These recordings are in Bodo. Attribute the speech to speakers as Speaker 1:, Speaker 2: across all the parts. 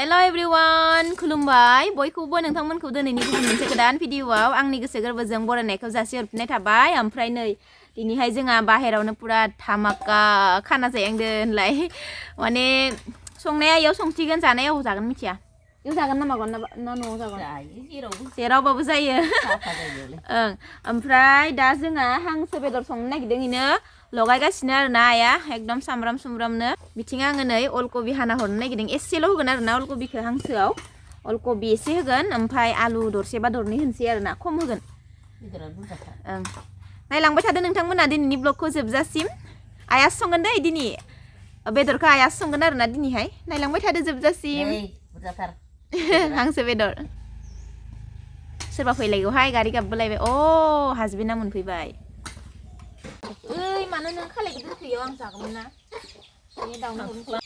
Speaker 1: Hello everyone, खुलुमबाय बयखौबो नोंथांमोनखौ दिनैनि गुबुन मोनसे गोदान भिडिअआव आंनि गोसो गोरबोजों बरायनायखौ जासिहरफिननाय थाबाय। ओमफ्राय नै दिनैहाय जोंहा बाहेरावनो पुरा धामाका खाना जायांदों होनलाय माने संनाया इयाव संसिगोन जानायाव जागोन मिथिया। इयाव जागोन ना मागोन ना न'आव जागोन? जेरावबाबो जायो। ओं ओमफ्राय दा जोंहा हांसो बेदर संनो नागिरदों इनो लगायगासिनो आरोना आइया एकदम सामब्राम सुमब्रामनो। बिथिं आङो नै अलकबि हाना हरनो नागिरदों एसेल' होगोन आरोना अलकबिखौ हांसोआव। अलकबि एसे होगोन ओमफ्राय आलु दरसे बा दरनै होनसै आरोना खम होगोन। ओं नायलांबाय थादो नोंथांमोना दिनैनि ब्लगखौ जोबजासिम। आइयासो संगोन दै दिनै बेदरखौ आइयासो संगोन आरोना दिनैहाय नायलांबाय थादो जोबजासिम। हांसो बेदर सोरबा फैलायगौहाय गारि गाबबोलायबाय अ हासबेन्डआ मोनफैबाय। ओइ मानो नों खालायखौ दोनफैयो आं जागौमोन ना बे दाउनो हरनोसै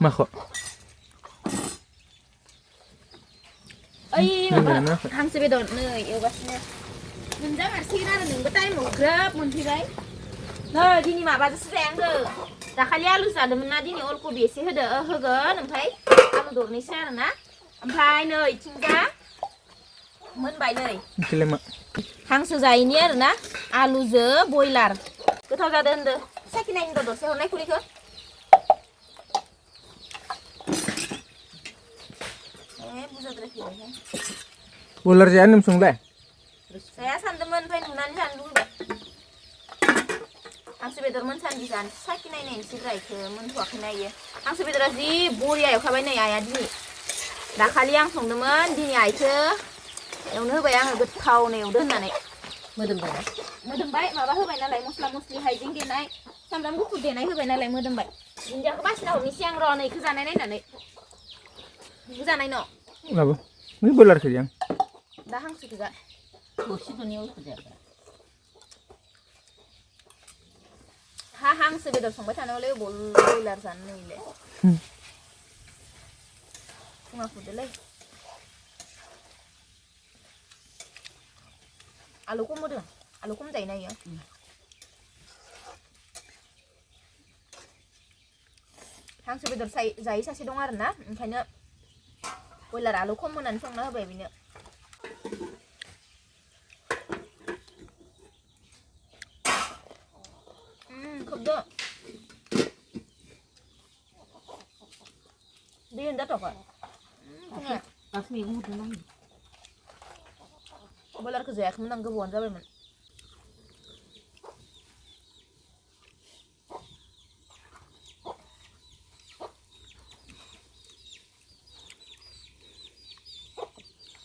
Speaker 2: माखौ
Speaker 1: ओइ माबा हांसो बेदर नै एवगासिनो मोनजामारसिगोन आरो नोंबो टाइमाव ग्रोब मोनफैबाय। नै दिनै माबाजोंसो जायांदों दाखालि आलु जादोंमोन ना दिनै अलकबि एसे होगोन ओमफ्राय आलु दरनैसो आरोना ओमफ्राय नै इथिंजा मोनबाय नै हांसो जायैनि आरोना आलुजों बयलार गोथाव जादों होनदो साखिनायनि दरसे हरनाय खुरैखौ
Speaker 2: बयलार जाया नों संबाय
Speaker 1: जाया सानदोंमोन ओमफ्राय नुनानै जानो लुबैबाय। हांसो बेदर मोनसान्दि जानो साखिनायनायनोसै ब्रायखौ मोनथ'वाखैना इयो हांसो बेदरा जि बरिया एवखाबाय नै आइया दिनै दाखालि आं संदोंमोन दिनै आइखौ एवनो होबाय आङो गोथावनो एवदो होननानै मोदोमबाय माबा होबाय नालाय मस्ला मस्लि हाइजें देनाय सामब्राम गुफुर देनाय होबाय नालाय मोदोमबाय। दुन्दियाखौ बासिना हरनोसै आं र' नैखौ जानाय नायनानै नोंबो जानाय न'
Speaker 2: लाबो बै बयलारखौ जां
Speaker 1: दा हांसोखौ जा हा हांसो बेदर संबाय थानायावलाय बयलार जानो नैलाय फुङा फुदोलै आलु खम होदों आलु खम जायोना इयो हांसो बेदर जायै सासे दं आरोना ओंखायनो बयलार आलु खम होनानै संना होबाय बेनो। खोबदो दै होनजाथ'आखै बयलारखौ जायाखैमोन आं गोबावानो जाबायमोन।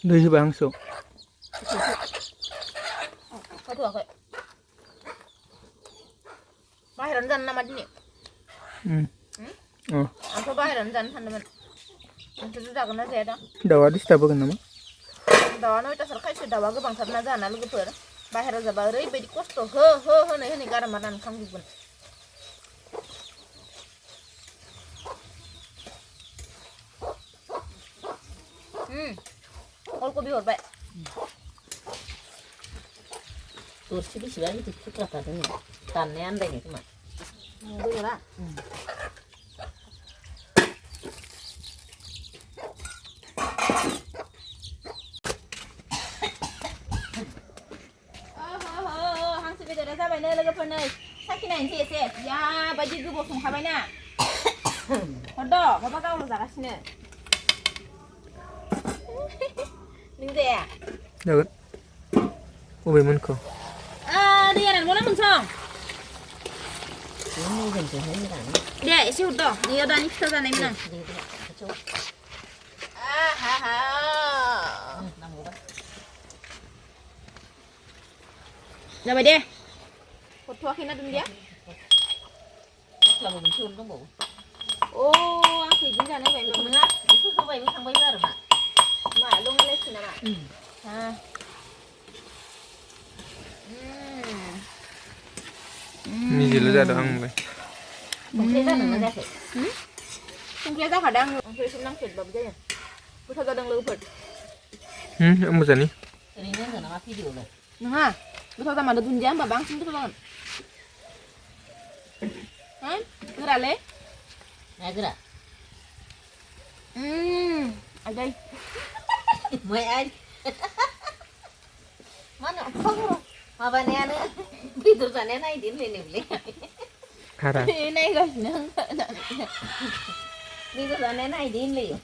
Speaker 2: दै होबाय हांसोआव
Speaker 1: होथ'आखै बाहेरावनो जानो नामा दिनै आंथ' बाहेरावनो जानो सानदोंमोन नोंसोरथ' जागोन ना जाया दा
Speaker 2: दाउआ डिस्टार्ब होगोन नामा
Speaker 1: दाउआ नयथासार खायसे दाउआ गोबांथार ना जाना लोगोफोर बाहेरायाव जाबा ओरैबायदि खस्थ' होनै गारामा दानखांजोबगोन। अलकबि हरबाय
Speaker 3: दरसे बेसेबा गिदिर खुथ्रा थादों दाननाया आन्दायनाय खोमा
Speaker 1: बेदरा हांसो बेदरा जाबायनो लोगोफोर नै साखिनायनोसै एसे या बायदि गोबाव संखाबायना हरद' माबा गावल' जागासिनो नों जाया
Speaker 2: जागोन बबे मोनखौ
Speaker 1: दैया रानगौना मोनसं दे एसे हरद' नैयाव दानि फिथा जानायमोन आं जाबाय दे हरथ'वाखैना दुन्दिया
Speaker 3: मस्लाबो मोनसे हरनो दंबावो
Speaker 1: आं फैगोन जानो होबाय
Speaker 3: नङा बेखौ होबायबो थांबायबो आरो
Speaker 1: मा लंलायसै नामा
Speaker 2: निजेल' जादों आंलाय
Speaker 3: संख्रि जादोंना जायाखै
Speaker 1: संख्रिया जाखादों आं ओंख्रिसो नांफेरबाबो जायो गोथाव जादों लोगोफोर
Speaker 2: आंबो जानि
Speaker 3: ओरैनो होनदों नामा भिडिअ'लाय
Speaker 1: नङा गोथाव जामारदो दुन्दिया होनबा बांसिन गोथाव जागोन गोरालै
Speaker 3: ना गोरा
Speaker 1: Ở đây.
Speaker 3: Mày ai? Mà nó không rồi. Mà bà nè nữa. Vì tụi bà nè này đến về niệm lên.
Speaker 2: Hara.
Speaker 1: Cái này rồi nó không sợ.
Speaker 3: Vì tụi bà nè này đến liền.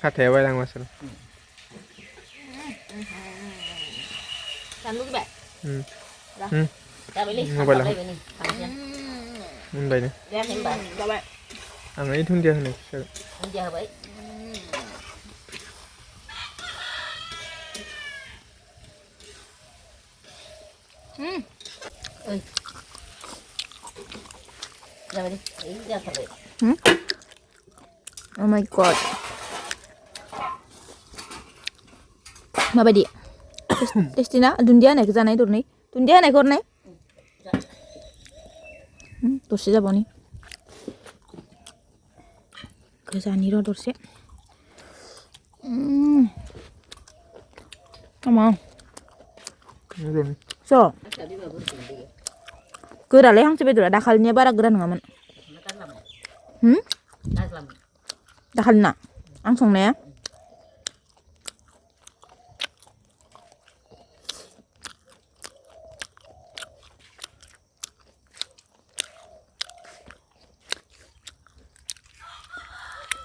Speaker 2: Hate way lang masala.
Speaker 1: Làm luôn các bạn.
Speaker 3: Ra beli.
Speaker 2: Nggak boleh.
Speaker 3: Đây bên này.
Speaker 2: Bay ni.
Speaker 3: Ra thêm bà.
Speaker 1: Các bạn.
Speaker 2: Ang ay thun dia ni.
Speaker 3: Bây giờ vậy. Ơi. Ra đây đi. Ý ra thật vậy.
Speaker 1: Oh my god. Mà bà đi. Testina, dunia này cái ra này đồ này. Dunia này con này. Đồ sẽ ra bao nhiêu? Cái ra này đồ sẽ. Come on. So. Cứ đã lấy Hangsw bedor dakalnya bara geran ngaman. Dakal na. Langsung na ya.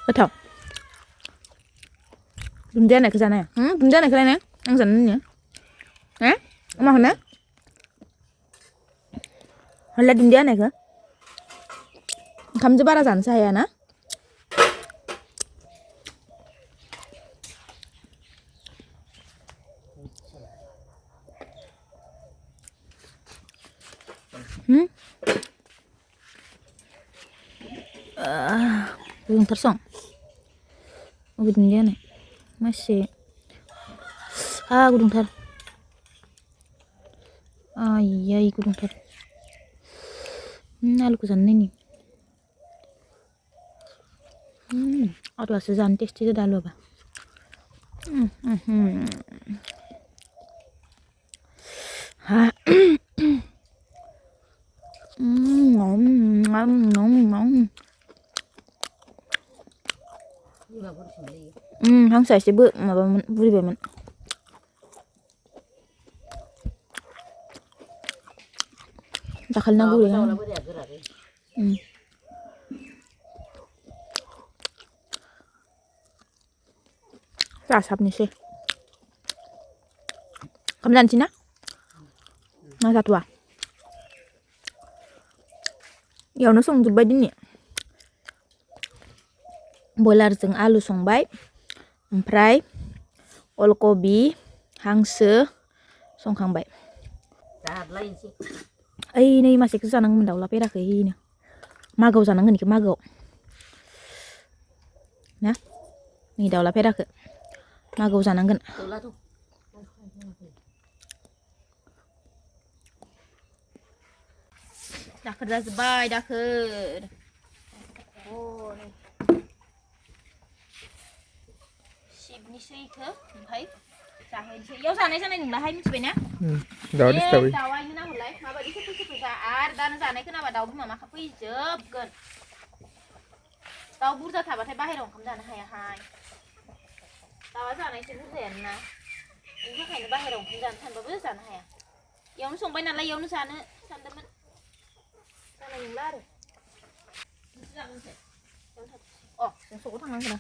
Speaker 1: Betul. Dunia này cái ra này. Dunia này cái này. Ăn dần nhỉ? Hả? Mà hả? Hala dunia này cơ? Kamu bara dàn saya na? Belum tersong. Oh, dunia này. Masih. Gudung thar. Iya, gudung thar. Alu kesan ini. Aduh, sezan testi itu dah lupa. Hangsw sih bu, mà buri về mình. Dakal na buri. Rasap nih sih. Kamu dan Cina? Masa tua. Ya, nó songbai ini. Bolar jeung alu songbai. Ompray. Olkobi. Hangsw. Songkangbai.
Speaker 3: Ra lên chứ.
Speaker 1: Ay, này masih ke sana ngomong Golapi dah ke ini. Magau sana ngeni ke magau. Nah. Ni Golapi dah ke. Magau sana ngeni. Dah kerja sebai dah ke. Oh, ni. Ship ni sih ke, thấy. Yêu sana sana đừng là hay mình nè.
Speaker 2: Đó đi tao.
Speaker 1: Tahu aja nah mulai. Maba di situ perusahaan dan sana kenapa tahu mama kapi jeb kan. Tahu bursa thả vào thay ba hay đồng không ra hay hai. Tahu sana itu bursa na. Ini kan ba hay đồng không ra thành bursa sana hay. Yêu nó xong bên này là yêu nó sana sana mình. Sana những lá rồi. Xuống thằng năng kena.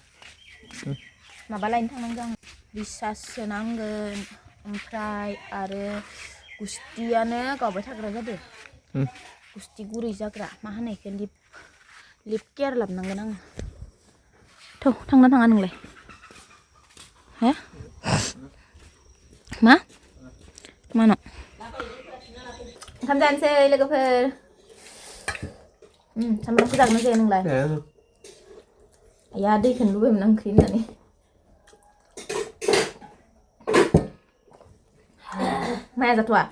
Speaker 1: Mà ba lain thằng năng gang. Bisa senangkan ompray are gustiane kau baca kerja deh. Gusti gurih jagra mah nih ke lip care lap nang nang. Tuh tangan nung leh. Hah? Ma? Mana? Tham gia chơi là cái phê. Tham gia cái dạng nó chơi nung lại. Ya đi khẩn lui mình nang khín này. Mẹ giật quả.